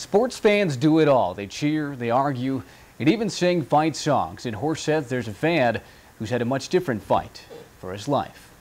Sports fans do it all. They cheer, they argue, and even sing fight songs. In Horseheads, there's a fan who's had a much different fight for his life.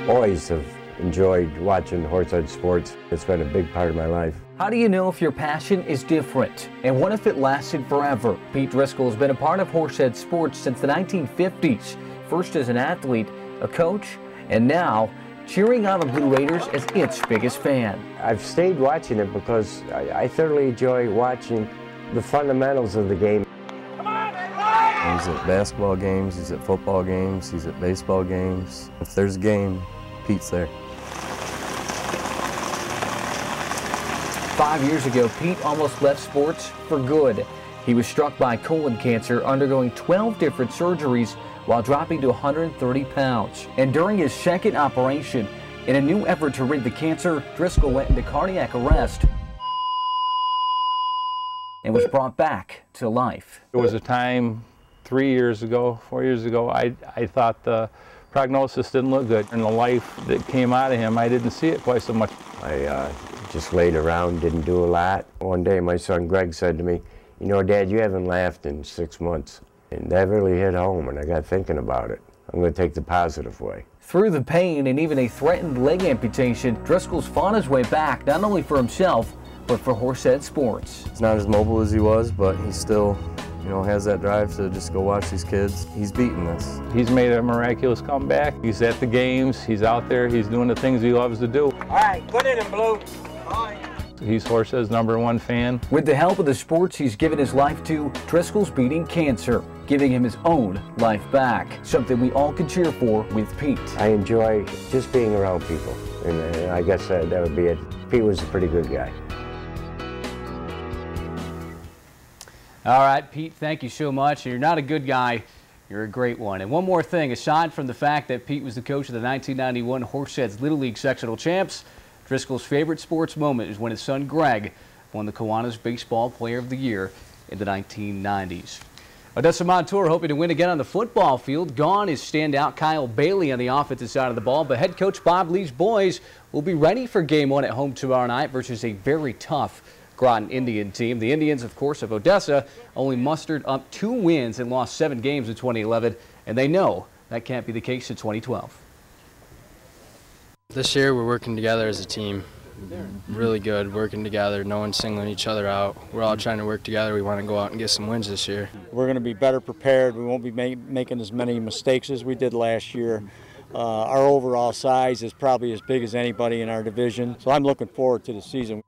Always have enjoyed watching Horsehead sports. It's been a big part of my life. How do you know if your passion is different? And what if it lasted forever? Pete Driscoll has been a part of Horsehead sports since the 1950s, first as an athlete, a coach, and now cheering on the Blue Raiders as its biggest fan. I've stayed watching it because I thoroughly enjoy watching the fundamentals of the game. He's at basketball games, he's at football games, he's at baseball games. If there's a game, Pete's there. 5 years ago, Pete almost left sports for good. He was struck by colon cancer, undergoing 12 different surgeries while dropping to 130 pounds. And during his second operation, in a new effort to rid the cancer, Driscoll went into cardiac arrest and was brought back to life. There was a time 4 years ago, I thought the prognosis didn't look good. And the life that came out of him, I didn't see it quite so much. I just laid around, didn't do a lot. One day my son Greg said to me, "You know, Dad, you haven't laughed in 6 months." And that really hit home, and I got thinking about it. I'm going to take the positive way. Through the pain and even a threatened leg amputation, Driscoll's fought his way back, not only for himself, but for Horsehead sports. He's not as mobile as he was, but he still, has that drive to just go watch these kids. He's beaten this. He's made a miraculous comeback. He's at the games, he's out there, he's doing the things he loves to do. All right, put it in blue. All right. He's Horsehead's #1 fan. With the help of the sports he's given his life to, Driscoll's beating cancer, giving him his own life back. Something we all can cheer for with Pete. I enjoy just being around people, and I guess that would be it. Pete was a pretty good guy. All right, Pete, thank you so much. You're not a good guy, you're a great one. And one more thing, aside from the fact that Pete was the coach of the 1991 Horseheads Little League Sectional Champs, Driscoll's favorite sports moment is when his son Greg won the Kiwanis Baseball Player of the Year in the 1990s. Odessa-Montour hoping to win again on the football field. Gone is standout Kyle Bailey on the offensive side of the ball, but head coach Bob Lee's boys will be ready for Game 1 at home tomorrow night versus a very tough Groton Indian team. The Indians, of course, of Odessa only mustered up 2 wins and lost 7 games in 2011, and they know that can't be the case in 2012. This year we're working together as a team. Really good, working together, no one's singling each other out. We're all trying to work together. We want to go out and get some wins this year. We're going to be better prepared. We won't be making as many mistakes as we did last year. Our overall size is probably as big as anybody in our division, so I'm looking forward to the season.